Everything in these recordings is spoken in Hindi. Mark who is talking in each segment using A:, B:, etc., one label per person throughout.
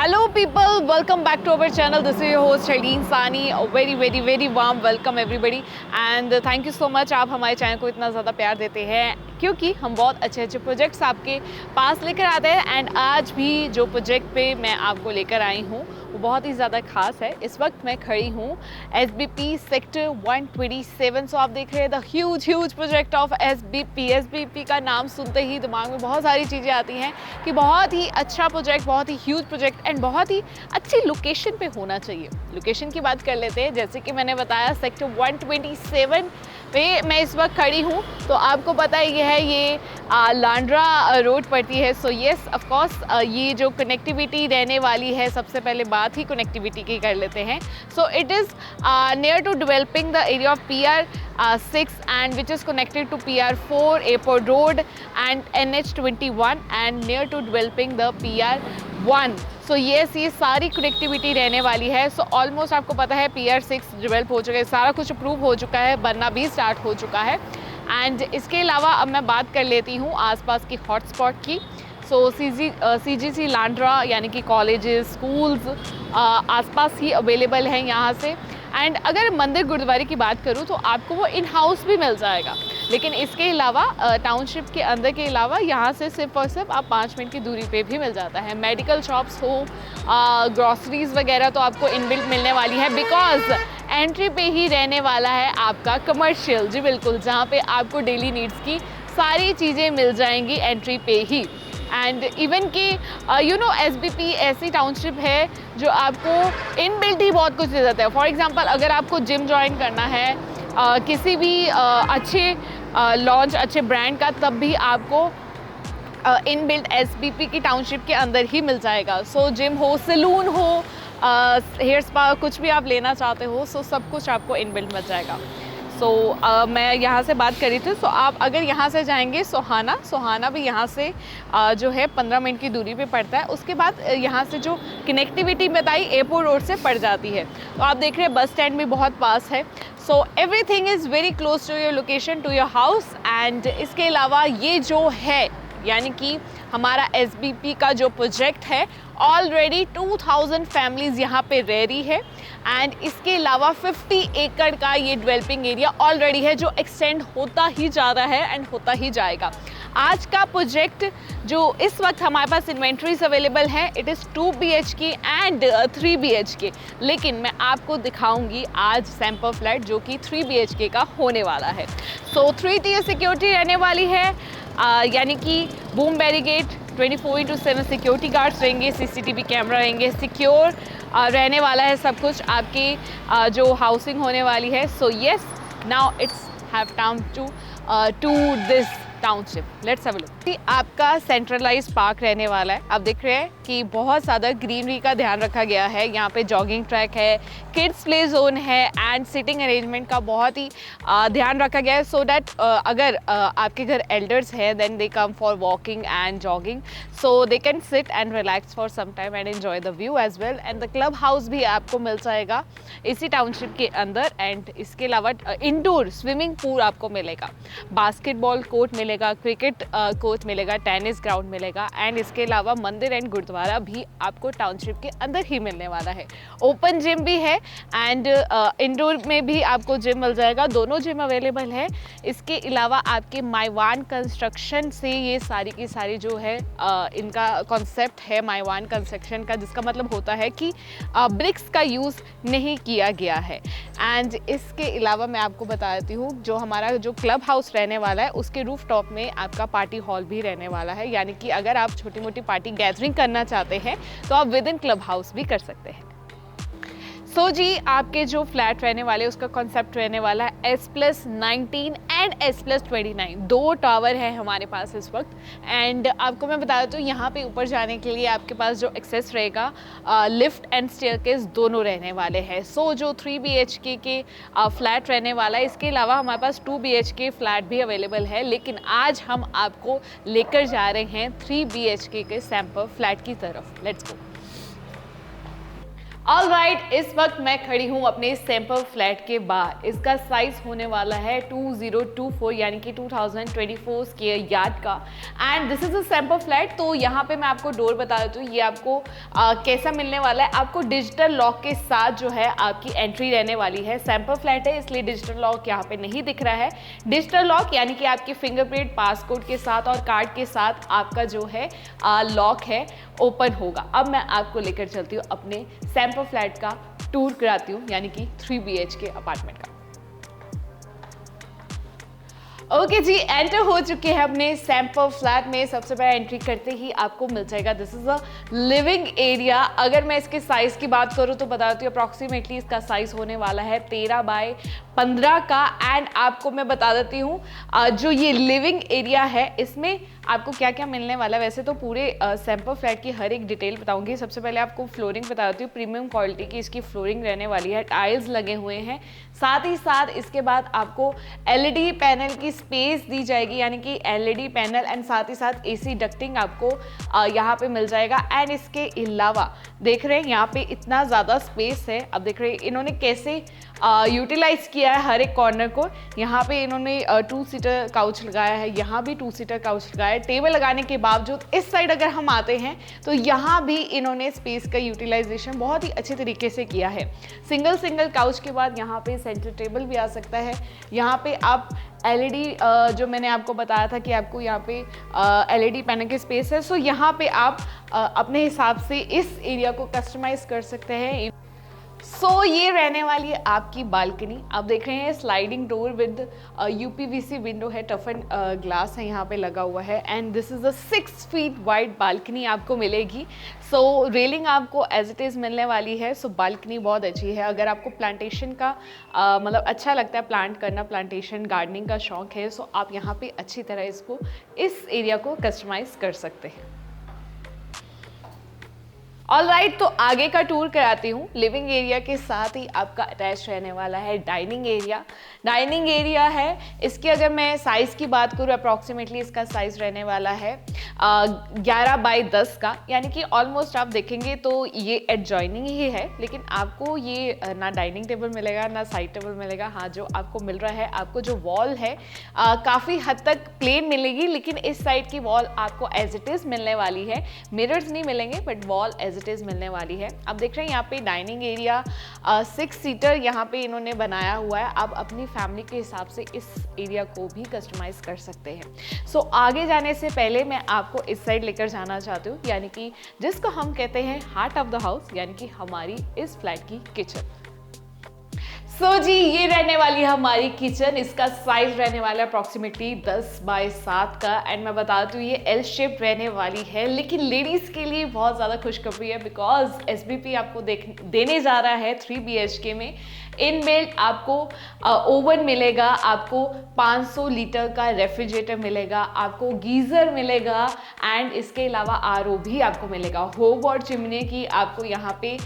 A: Hello people, welcome back to our channel. This is your host Shaleen Sani. A very warm welcome everybody and thank you so much आप हमारे चैनल को इतना ज़्यादा प्यार देते हैं क्योंकि हम बहुत अच्छे प्रोजेक्ट्स आपके पास लेकर आते हैं एंड आज भी जो प्रोजेक्ट पे मैं आपको लेकर आई हूँ वो बहुत ही ज़्यादा खास है। इस वक्त मैं खड़ी हूँ SBP सेक्टर 127। सो आप देख रहे हैं the huge project of SBP। SBP का नाम सुनते ही दिमाग में बहुत सारी चीज़ें आती हैं कि बहुत ही अच्छा प्रोजेक्ट, बहुत ही ह्यूज प्रोजेक्ट एंड बहुत ही अच्छी लोकेशन पे होना चाहिए। लोकेशन की बात कर लेते हैं। जैसे कि मैंने बताया सेक्टर 127 पे मैं इस वक्त खड़ी हूँ, तो आपको पता ही है ये लांड्रा रोड पड़ती है। सो येस ऑफ कोर्स ये जो कनेक्टिविटी रहने वाली है, सबसे पहले बात ही कनेक्टिविटी की कर लेते हैं। So it is near to developing the area of PR6 and which is connected to PR4 Airport Road and NH21 and near to developing the PR1। So yes ये सारी कनेक्टिविटी रहने वाली है। सो ऑलमोस्ट आपको पता है PR6 डेवलप हो चुका है, सारा कुछ अप्रूव हो चुका है, बनना भी स्टार्ट हो चुका है। एंड इसके अलावा अब मैं बात कर लेती हूँ आसपास की हॉटस्पॉट की। सो CGC लांड्रा यानी कि कॉलेजेस, स्कूल्स आसपास ही अवेलेबल हैं यहाँ से। एंड अगर मंदिर गुरुद्वारे की बात करूँ तो आपको वो इन हाउस भी मिल जाएगा, लेकिन इसके अलावा टाउनशिप के अंदर के अलावा यहाँ से सिर्फ और सिर्फ आप 5 मिनट की दूरी पे भी मिल जाता है। मेडिकल शॉप्स हो, ग्रॉसरीज वगैरह तो आपको इनबिल्ट मिलने वाली है बिकॉज एंट्री पे ही रहने वाला है आपका कमर्शियल। जी बिल्कुल, जहाँ पे आपको डेली नीड्स की सारी चीज़ें मिल जाएंगी एंट्री पे ही। एंड इवन कि SBP ऐसी टाउनशिप है जो आपको इनबिल्ट ही बहुत कुछ दे देता है। फॉर एग्जांपल अगर आपको जिम ज्वाइन करना है किसी भी अच्छे लॉन्च अच्छे ब्रांड का, तब भी आपको इनबिल्ट SBP की टाउनशिप के अंदर ही मिल जाएगा। सो जिम हो, सैलून हो, हेयर स्पा, कुछ भी आप लेना चाहते हो, सो सब कुछ आपको इनबिल्ट मिल जाएगा। सो मैं यहाँ से बात करी थी। सो आप अगर यहाँ से जाएंगे सोहाना भी यहाँ से जो है 15 मिनट की दूरी पे पड़ता है। उसके बाद यहाँ से जो कनेक्टिविटी बताई एयरपोर्ट रोड से पड़ जाती है, तो आप देख रहे हैं बस स्टैंड भी बहुत पास है। So everything is very close to your location, to your house. And इसके अलावा ये जो है यानी कि हमारा SBP का जो प्रोजेक्ट है ऑलरेडी 2000 फैमिलीज़ यहाँ पे रह रही है। एंड इसके अलावा 50 एकड़ का ये डेवलपिंग एरिया ऑलरेडी है जो एक्सटेंड होता ही जा रहा है एंड होता ही जाएगा। आज का प्रोजेक्ट जो इस वक्त हमारे पास इन्वेंट्रीज अवेलेबल है it is 2 BHK and 3 BHK, लेकिन मैं आपको दिखाऊंगी आज सैंपल फ्लैट जो कि 3 BHK का होने वाला है। सो 3 tier सिक्योरिटी रहने वाली है, यानी कि बूम बैरिगेट, 24/7 सिक्योरिटी गार्ड्स रहेंगे, CCTV कैमरा रहेंगे, सिक्योर रहने वाला है सब कुछ आपकी जो हाउसिंग होने वाली है। So yes, now it's have time to this township. Let's have a look. आपका सेंट्रलाइज पार्क रहने वाला है। आप देख रहे हैं कि बहुत ज़्यादा ग्रीनरी का ध्यान रखा गया है। यहाँ पे जॉगिंग ट्रैक है, किड्स प्ले जोन है एंड सिटिंग अरेंजमेंट का बहुत ही ध्यान रखा गया है सो दैट अगर आपके घर एल्डर्स हैं then they come for walking and jogging, so they can sit and relax for some time and enjoy the view as well. And the club house भी आपको मिल जाएगा इसी टाउनशिप के अंदर। एंड इसके अलावा इंडोर स्विमिंग पूल आपको मिलेगा, बास्केटबॉल कोर्ट मिलेगा, क्रिकेट कोर्ट मिलेगा, टेनिस ग्राउंड मिलेगा। एंड इसके अलावा मंदिर एंड गुरुद्वारा भी आपको टाउनशिप के अंदर ही मिलने वाला है। ओपन जिम भी है एंड इंडोर में भी आपको जिम मिल जाएगा, दोनों जिम अवेलेबल है। इसके अलावा आपके माईवान कंस्ट्रक्शन से ये सारी की सारी जो है इनका कॉन्सेप्ट है माईवान कंस्ट्रक्शन का, जिसका मतलब होता है कि ब्रिक्स का यूज़ नहीं किया गया है। एंड इसके अलावा मैं आपको बता देती हूँ जो हमारा जो क्लब हाउस रहने वाला है उसके रूफ टॉप में आपका पार्टी हॉल भी रहने वाला है, यानी कि अगर आप छोटी मोटी पार्टी गैदरिंग करना चाहते हैं तो आप विद इन क्लब हाउस भी कर सकते हैं। सो जी आपके जो फ्लैट रहने वाले उसका कॉन्सेप्ट रहने वाला है S+19 एंड S+29, 2 टावर है हमारे पास इस वक्त। एंड आपको मैं बता देती हूँ यहाँ पे ऊपर जाने के लिए आपके पास जो एक्सेस रहेगा लिफ्ट एंड स्टेयरकेस दोनों रहने वाले हैं। सो जो 3 BHK के फ्लैट रहने वाला है, इसके अलावा हमारे पास 2 BHK फ्लैट भी अवेलेबल है, लेकिन आज हम आपको लेकर जा रहे हैं 3 BHK के सैंपल फ्लैट की तरफ। Let's go. ऑल राइट, इस वक्त मैं खड़ी हूँ अपने सैंपल फ्लैट के बाहर। इसका साइज होने वाला है 2024 यानी कि 2024 स्क्वायर यार्ड का, and this is a sample flat. तो यहाँ पे मैं आपको डोर बता देती हूँ, ये आपको कैसा मिलने वाला है। आपको डिजिटल लॉक के साथ जो है आपकी एंट्री रहने वाली है। सैंपल फ्लैट है इसलिए डिजिटल लॉक यहाँ पे नहीं दिख रहा है। डिजिटल लॉक यानी कि आपकी फिंगरप्रिंट, पासकोड के साथ और कार्ड के साथ आपका जो है लॉक है ओपन होगा। अब मैं आपको लेकर चलती हूँ अपने सैंपल फ्लैट का टूर कराती हूँ, यानी कि 3 BHK अपार्टमेंट का। ओके जी, एंटर हो चुके हैं अपने सैंपल फ्लैट में। सबसे पहले एंट्री करते ही आपको मिल जाएगा this is a living area. अगर मैं इसके साइज की बात करूं तो बताती हूँ अप्रॉक्सीमेटली इसका साइज होने वाला है 13 बाय 15 का। एंड आपको मैं बता देती हूँ जो ये लिविंग एरिया है इसमें आपको क्या क्या मिलने वाला है। वैसे तो पूरे सैंपल फ्लैट की हर एक डिटेल बताऊंगी। सबसे पहले आपको फ्लोरिंग बता देती हूँ, प्रीमियम क्वालिटी की इसकी फ्लोरिंग रहने वाली है, टाइल्स लगे हुए हैं। साथ ही साथ इसके बाद आपको LED पैनल की स्पेस दी जाएगी, यानी कि LED पैनल, एंड साथ ही साथ AC डक्टिंग आपको यहाँ पे मिल जाएगा। एंड इसके अलावा देख रहे हैं यहाँ पे इतना ज़्यादा स्पेस है। अब देख रहे हैं इन्होंने कैसे यूटिलाइज किया है हर एक कॉर्नर को। यहाँ पे इन्होंने 2 सीटर काउच लगाया है, यहाँ भी 2 सीटर काउच लगाया है। टेबल लगाने के बावजूद इस साइड अगर हम आते हैं तो यहाँ भी इन्होंने स्पेस का यूटिलाइजेशन बहुत ही अच्छे तरीके से किया है। सिंगल काउच के बाद यहाँ पे सेंटर टेबल भी आ सकता है। यहाँ पे आप LED जो मैंने आपको बताया था कि आपको यहाँ पे LED पैनल की स्पेस है, सो यहाँ पे आप अपने हिसाब से इस एरिया को कस्टमाइज कर सकते हैं। सो ये रहने वाली है आपकी बालकनी। आप देख रहे हैं sliding door with UPVC window है, टफन ग्लास है यहाँ पे लगा हुआ है। And this is a 6 feet wide balcony आपको मिलेगी। सो रेलिंग आपको एज इट इज़ मिलने वाली है। सो बालकनी बहुत अच्छी है। अगर आपको प्लांटेशन का मतलब अच्छा लगता है, प्लांट करना, प्लांटेशन गार्डनिंग का शौक है, सो आप यहाँ पे अच्छी तरह इसको, इस एरिया को कस्टमाइज कर सकते हैं। ऑल राइट, तो आगे का टूर कराती हूँ। लिविंग एरिया के साथ ही आपका अटैच रहने वाला है डाइनिंग एरिया। डाइनिंग एरिया है, इसकी अगर मैं साइज़ की बात करूँ अप्रॉक्सीमेटली इसका साइज़ रहने वाला है 11 बाय 10 का, यानी कि ऑलमोस्ट आप देखेंगे तो ये एडजॉइनिंग ही है। लेकिन आपको ये ना डाइनिंग टेबल मिलेगा ना साइड टेबल मिलेगा। हाँ, जो आपको मिल रहा है, आपको जो वॉल है काफ़ी हद तक प्लेन मिलेगी, लेकिन इस साइड की वॉल आपको एज इट इज़ मिलने वाली है। मिरर्स नहीं मिलेंगे but wall as it is मिलने वाली है। अब देख रहे हैं यहाँ पे डाइनिंग एरिया 6 सीटर यहाँ पे इन्होंने बनाया हुआ है। आप अपनी फैमिली के हिसाब से इस एरिया को भी कस्टमाइज कर सकते हैं। सो आगे जाने से पहले मैं आपको इस साइड लेकर जाना चाहती हूँ, यानी कि जिसको हम कहते हैं हार्ट ऑफ द हाउस, यानी कि हमारी इस फ्लैट की किचन। सो जी, ये रहने वाली है हमारी किचन। इसका साइज रहने वाला है अप्रॉक्सीमेटली 10 बाय 7 का। एंड मैं बताती हूँ ये L शेप रहने वाली है, लेकिन लेडीज़ के लिए बहुत ज़्यादा खुशखबरी है, बिकॉज SBP आपको देने जा रहा है 3 BHK में। इनबिल्ट आपको ओवन मिलेगा, आपको 500 लीटर का रेफ्रिजरेटर मिलेगा, आपको गीज़र मिलेगा, एंड इसके अलावा RO भी आपको मिलेगा। होब और चिमनी की आपको यहाँ पे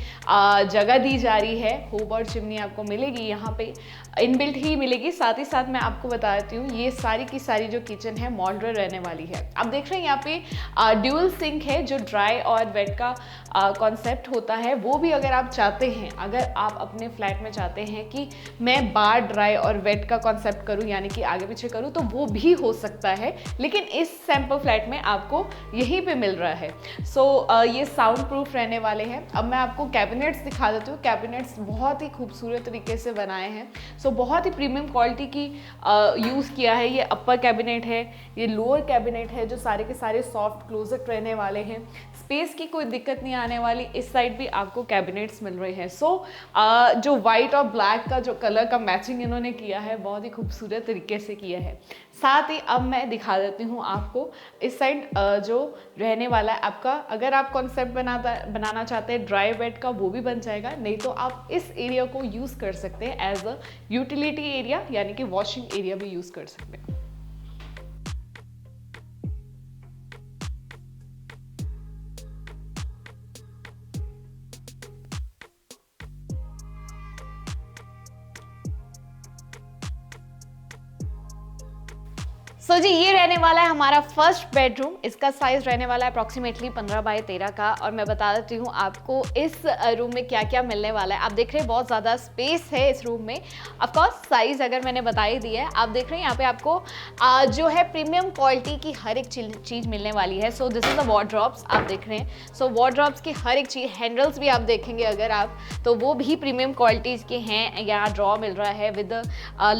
A: जगह दी जा रही है। होब और चिमनी आपको मिलेगी यहाँ पे, इनबिल्ट ही मिलेगी। साथ ही साथ मैं आपको बता देती हूँ ये सारी की सारी जो किचन है मॉड्यूलर रहने वाली है। आप देख रहे हैं यहाँ पे ड्यूल सिंक है, जो ड्राई और वेट का कॉन्सेप्ट होता है वो भी अगर आप चाहते हैं, अगर आप अपने फ्लैट में चाहते हैं कि मैं बार ड्राई और वेट का कॉन्सेप्ट करूं, यानी कि आगे पीछे करूं, तो वो भी हो सकता है, लेकिन इस सैंपल फ्लैट में आपको यहीं पे मिल रहा है। सो ये साउंड प्रूफ रहने वाले हैं। अब मैं आपको कैबिनेट्स दिखा देती हूँ। कैबिनेट्स बहुत ही खूबसूरत तरीके से बनाए हैं। सो बहुत ही प्रीमियम क्वालिटी की यूज़ किया है। ये अपर कैबिनेट है, ये लोअर कैबिनेट है, जो सारे के सारे सॉफ्ट क्लोजेट रहने वाले हैं। स्पेस की कोई दिक्कत नहीं आने वाली। इस साइड भी आपको कैबिनेट्स मिल रहे हैं। सो जो वाइट और ब्लैक का जो कलर का मैचिंग इन्होंने किया है बहुत ही खूबसूरत तरीके से किया है। साथ ही अब मैं दिखा देती हूँ आपको इस साइड जो रहने वाला है आपका। अगर आप कॉन्सेप्ट बनाना चाहते हैं ड्राई वेट का, वो भी बन जाएगा, नहीं तो आप इस एरिया को यूज़ कर सकते हैं एज अ यूटिलिटी एरिया, यानी कि वॉशिंग एरिया भी यूज़ कर सकते हैं। सो जी ये रहने वाला है हमारा फर्स्ट बेडरूम। इसका साइज रहने वाला है अप्रॉक्सीमेटली 15 बाय 13 का। और मैं बता देती हूँ आपको इस रूम में क्या क्या मिलने वाला है। आप देख रहे हैं बहुत ज़्यादा स्पेस है इस रूम में। ऑफकोर्स साइज अगर मैंने बता ही दी है। आप देख रहे हैं यहाँ पे आपको जो है प्रीमियम क्वालिटी की हर एक चीज़ मिलने वाली है। So this is the wardrobes आप देख रहे हैं। सो वार्डरोब्स की हर एक चीज़, हैंडल्स भी आप देखेंगे अगर आप, तो वो भी प्रीमियम क्वालिटीज़ के हैं। यहाँ ड्रॉ मिल रहा है विद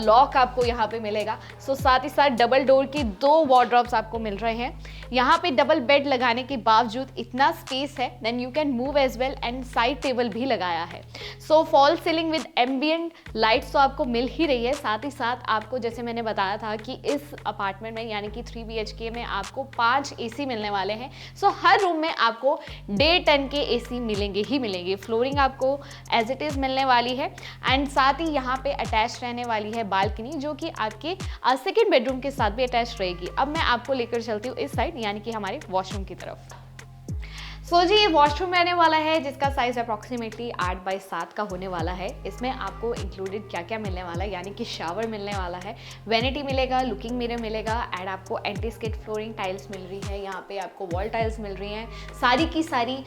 A: लॉक आपको यहाँ पे मिलेगा। सो साथ ही साथ डबल डोर की 2 वार्डरोब्स आपको मिल रहे हैं। यहाँ पे डबल बेड लगाने के बावजूद इतना स्पेस है, then you can move as well, and side table भी लगाया है। So fall ceiling with ambient lights तो आपको मिल ही रही है। साथ ही साथ आपको जैसे मैंने बताया था कि इस अपार्टमेंट में यानी कि 3 BHK में आपको 5 AC मिलने वाले हैं। सो हर रूम में आपको 1.5 टन के AC मिलेंगे ही मिलेंगे। फ्लोरिंग आपको एज इट इज़ मिलने वाली है, एंड साथ ही यहाँ पे अटैच रहने वाली है बालकनी, जो कि आपके सेकेंड बेडरूम के साथ भी अटैच रहेगी। अब मैं आपको लेकर चलती हूँ इस साइड यानी कि हमारे वॉशरूम की तरफ। सो जी ये वॉशरूम रहने वाला है जिसका साइज अप्रॉक्सीमेटली 8 बाय 7 का होने वाला है। इसमें आपको इंक्लूडेड क्या क्या मिलने वाला है, यानी कि शावर मिलने वाला है, वैनिटी मिलेगा, लुकिंग मिरर मिलेगा, एंड आपको एंटी स्किड फ्लोरिंग टाइल्स मिल रही है। यहाँ पे आपको वॉल टाइल्स मिल रही हैं। सारी की सारी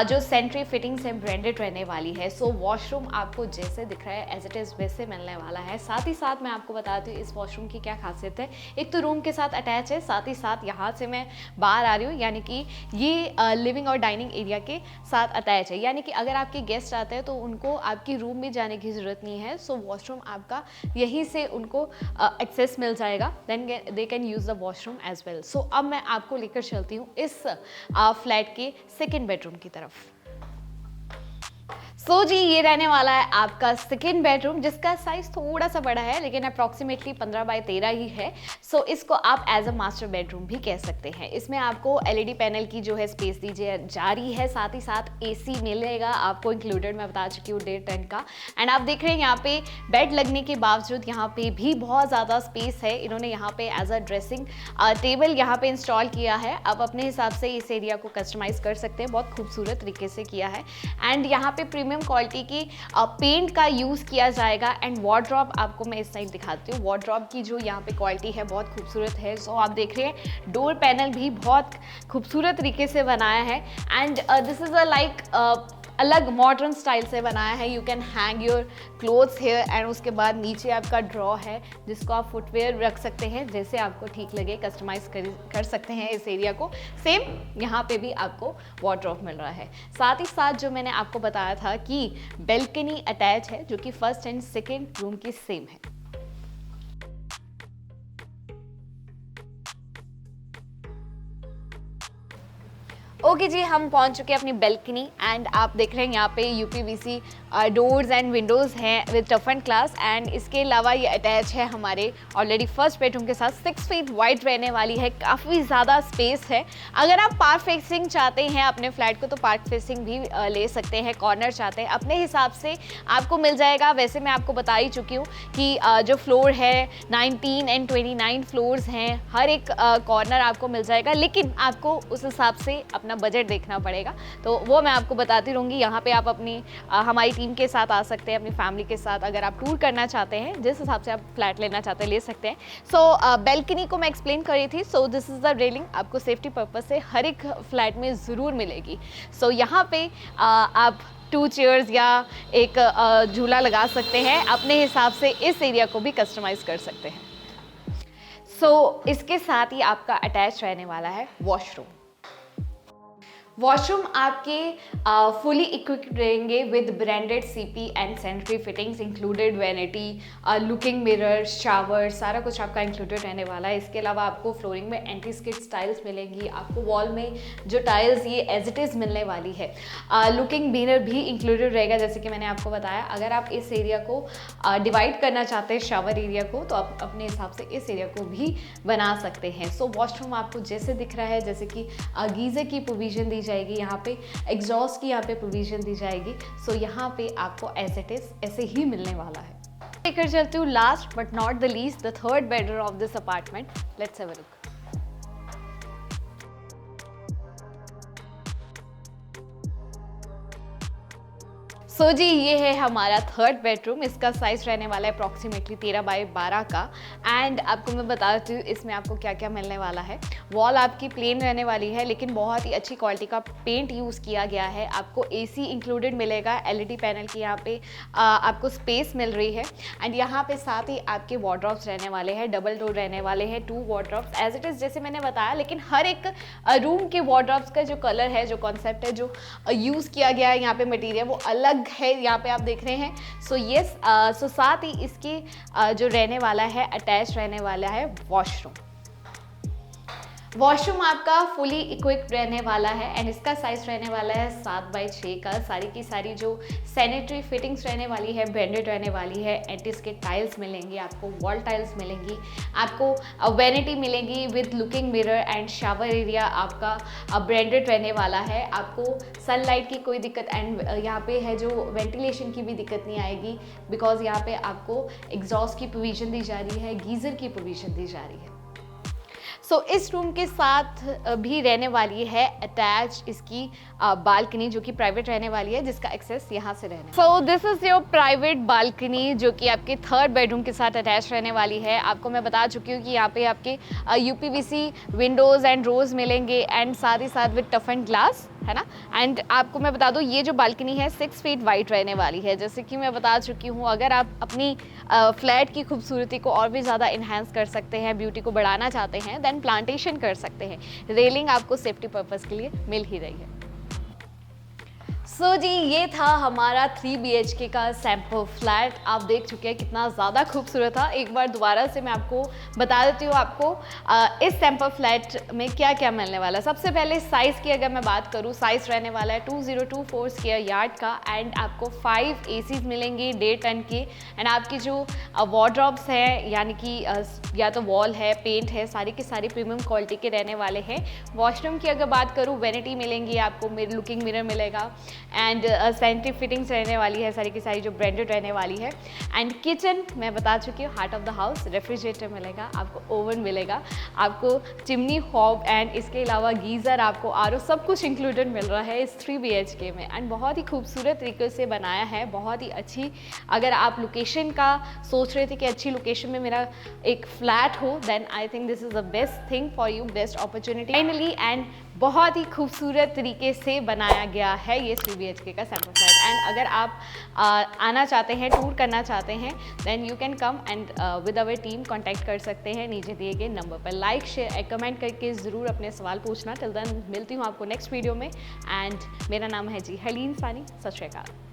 A: जो सेंट्री फिटिंग्स हैं ब्रांडेड रहने वाली है। सो वॉशरूम आपको जैसे दिख रहा है एज इट इज़ वैसे मिलने वाला है। साथ ही साथ मैं आपको बताती हूँ इस वॉशरूम की क्या खासियत है। एक तो रूम के साथ अटैच है, साथ ही साथ यहाँ से मैं बाहर आ रही हूँ, यानी कि ये लिविंग और डाइनिंग एरिया के साथ अटैच है। यानी कि अगर आपके गेस्ट आते हैं तो उनको आपकी रूम में जाने की ज़रूरत नहीं है। सो वॉशरूम आपका यहीं से उनको एक्सेस मिल जाएगा, then they can use the washroom as well. So अब मैं आपको लेकर चलती हूँ इस फ्लैट के सेकेंड बेडरूम की तरफ। सो जी ये रहने वाला है आपका सेकेंड बेडरूम, जिसका साइज थोड़ा सा बड़ा है लेकिन अप्रॉक्सीमेटली 15 बाय 13 ही है। सो इसको आप एज अ मास्टर बेडरूम भी कह सकते हैं। इसमें आपको LED पैनल की जो है स्पेस दी जा रही है। साथ ही साथ AC मिलेगा आपको इंक्लूडेड, मैं बता चुकी हूँ 1.5 टन का। एंड आप देख रहे हैं यहाँ पे बेड लगने के बावजूद यहाँ पे भी बहुत ज़्यादा स्पेस है। इन्होंने यहाँ पे एज अ ड्रेसिंग टेबल यहाँ पे इंस्टॉल किया है। आप अपने हिसाब से इस एरिया को कस्टमाइज कर सकते हैं, बहुत खूबसूरत तरीके से किया है। एंड यहाँ पे प्रीमियम क्वालिटी की पेंट का यूज़ किया जाएगा। एंड वार्डरोब आपको मैं इस साइड दिखाती हूँ। वार्डरोब की जो यहाँ पे क्वालिटी है बहुत खूबसूरत है। सो आप देख रहे हैं डोर पैनल भी बहुत खूबसूरत तरीके से बनाया है। And this is a like अलग मॉडर्न स्टाइल से बनाया है। You can hang your clothes here, and उसके बाद नीचे आपका ड्रॉ है जिसको आप फुटवेयर रख सकते हैं, जैसे आपको ठीक लगे कस्टमाइज कर सकते हैं इस एरिया को। सेम यहाँ पे भी आपको वार्डरोब मिल रहा है। साथ ही साथ जो मैंने आपको बताया था कि बेल्कनी अटैच है, जो कि फर्स्ट एंड सेकेंड रूम की सेम है। ओके जी हम पहुंच चुके हैं अपनी बेल्कनी। एंड आप देख रहे हैं यहाँ पे UPVC डोर्स एंड विंडोज़ हैं with tough and class. And इसके अलावा ये अटैच है हमारे ऑलरेडी फर्स्ट बेडरूम के साथ। 6 फीट वाइड रहने वाली है, काफ़ी ज़्यादा स्पेस है। अगर आप पार्क फेसिंग चाहते हैं अपने फ्लैट को तो पार्क फेसिंग भी ले सकते हैं। कॉर्नर चाहते हैं अपने हिसाब से आपको मिल जाएगा। वैसे मैं आपको बता ही चुकी हूँ कि जो फ्लोर है 19 एंड 29 फ्लोर्स हैं, हर एक कॉर्नर आपको मिल जाएगा। लेकिन आपको उस हिसाब से अपना बजट देखना पड़ेगा, तो वो मैं आपको बताती रहूँगी। यहाँ पे आप अपनी हमारी टीम के साथ आ सकते हैं, अपनी फैमिली के साथ। अगर आप टूर करना चाहते हैं, जिस हिसाब से आप फ्लैट लेना चाहते हैं ले सकते हैं। सो बेल्कनी को मैं एक्सप्लेन कर रही थी। So this is the railing, आपको सेफ्टी पर्पज से हर एक फ्लैट में ज़रूर मिलेगी। सो यहाँ पे आप 2 चेयर्स या एक झूला लगा सकते हैं, अपने हिसाब से इस एरिया को भी कस्टमाइज़ कर सकते हैं। सो इसके साथ ही आपका अटैच रहने वाला है वॉशरूम। वॉशरूम आपके फुली इक्विप्ड रहेंगे with branded CP and sanitary fittings included, vanity, looking mirror, shower, सारा कुछ आपका इंक्लूडेड रहने वाला है। इसके अलावा आपको फ्लोरिंग में एंटी स्किड टाइल्स मिलेंगी। आपको वॉल में जो टाइल्स ये एज इट इज़ मिलने वाली है। लुकिंग मिरर भी इंक्लूडेड रहेगा, जैसे कि मैंने आपको बताया। अगर आप इस एरिया को डिवाइड करना चाहते हैं शावर एरिया को, तो आप अपने हिसाब से इस एरिया को भी बना सकते हैं। सो वॉशरूम आपको जैसे दिख रहा है, जैसे कि गीज़र की प्रोविजन दी जाएगी, यहाँ पे एग्जॉस्ट की यहाँ पे प्रोविजन दी जाएगी। सो यहाँ पे आपको एज इट इज ऐसे ही मिलने वाला है। लेकर चलती हूँ last but not the least the third bedroom of this apartment. Let's have a look. So जी ये है हमारा थर्ड बेडरूम। इसका साइज़ रहने वाला है अप्रॉक्सीमेटली 13 बाई 12 का। एंड आपको मैं बता देती हूँ इसमें आपको क्या क्या मिलने वाला है। वॉल आपकी प्लेन रहने वाली है, लेकिन बहुत ही अच्छी क्वालिटी का पेंट यूज़ किया गया है। आपको एसी इंक्लूडेड मिलेगा, एलईडी पैनल की यहाँ पे आपको स्पेस मिल रही है। एंड यहाँ पे साथ ही आपके वार्डरोब्स रहने वाले हैं, डबल डोर रहने वाले हैं, 2 वार्डरोब्स एज इट इज़ जैसे मैंने बताया। लेकिन हर एक रूम के वार्डरोब्स का जो कलर है, जो कॉन्सेप्ट है, जो यूज़ किया गया है यहाँ पे मटेरियल, वो अलग है। यहाँ पे आप देख रहे हैं। सो यस, सो साथ ही इसकी जो रहने वाला है, अटैच रहने वाला है वॉशरूम। वॉशरूम आपका फुली इक्विप्ड रहने वाला है एंड इसका साइज रहने वाला है 7 बाई 6 का। सारी की सारी जो सैनिटरी फिटिंग्स रहने वाली है ब्रांडेड रहने वाली है। एंटिस के टाइल्स मिलेंगी आपको, वॉल टाइल्स मिलेंगी आपको, वैनिटी मिलेगी with looking mirror and shower area आपका ब्रांडेड रहने वाला है। आपको सनलाइट की कोई दिक्कत एंड यहाँ पे है जो वेंटिलेशन की भी दिक्कत नहीं आएगी, बिकॉज यहाँ पे आपको एग्जॉस्ट की प्रोविजन दी जा रही है, गीज़र की प्रोविजन दी जा रही है। सो इस रूम के साथ भी रहने वाली है अटैच इसकी बालकनी, जो कि प्राइवेट रहने वाली है, जिसका एक्सेस यहाँ से रहने। So this is your private balcony, जो कि आपके थर्ड बेडरूम के साथ अटैच रहने वाली है। आपको मैं बता चुकी हूँ कि यहाँ पे आपके यूपीवीसी विंडोज़ एंड रोज मिलेंगे एंड साथ ही साथ विद टफ एंड ग्लास, है ना। एंड आपको मैं बता दूँ ये जो बालकनी है 6 फीट वाइड रहने वाली है। जैसे कि मैं बता चुकी हूँ, अगर आप अपनी फ्लैट की खूबसूरती को और भी ज़्यादा इन्हांस कर सकते हैं, ब्यूटी को बढ़ाना चाहते हैं, देन प्लांटेशन कर सकते हैं। रेलिंग आपको सेफ्टी पर्पज़ के लिए मिल ही रही है। सो जी ये था हमारा 3 BHK का सैम्पल फ्लैट। आप देख चुके हैं कितना ज़्यादा खूबसूरत था। एक बार दोबारा से मैं आपको बता देती हूँ आपको इस सैम्पल फ्लैट में क्या क्या मिलने वाला है। सबसे पहले साइज़ की अगर मैं बात करूँ, साइज़ रहने वाला है 2024 स्क्वायर यार्ड का एंड आपको 5 ACs मिलेंगे 1.5 टन के। एंड आपकी जो वार्डरोब्स हैं, यानी कि या तो वॉल है, पेंट है, सारी की सारी प्रीमियम क्वालिटी के रहने वाले हैं। वॉशरूम की अगर बात करूँ, वैनिटी मिलेंगी आपको, लुकिंग मिरर मिलेगा एंड सैनिटरी फिटिंग्स रहने वाली है, सारी की सारी जो ब्रांडेड रहने वाली है। एंड किचन मैं बता चुकी हूँ, heart of the house, refrigerator मिलेगा आपको, ओवन मिलेगा आपको, चिमनी हॉब एंड इसके अलावा गीज़र आपको, आरओ, सब कुछ इंक्लूडेड मिल रहा है इस 3 BHK में। एंड बहुत ही खूबसूरत तरीके से बनाया है, बहुत ही अच्छी। अगर आप लोकेशन का सोच रहे थे कि अच्छी लोकेशन में मेरा एक फ्लैट हो, then I think this is the best thing for you, best opportunity finally. And बहुत ही खूबसूरत तरीके से बनाया गया है ये 3 BHK का सैम्पल फ्लैट। एंड अगर आप आना चाहते हैं, टूर करना चाहते हैं, then you can come and with our team contact कर सकते हैं नीचे दिए गए नंबर पर। लाइक शेयर कमेंट करके ज़रूर अपने सवाल पूछना। टिल देन मिलती हूँ आपको नेक्स्ट वीडियो में। एंड मेरा नाम है जी हरलीन सानी। सत श्री अकाल।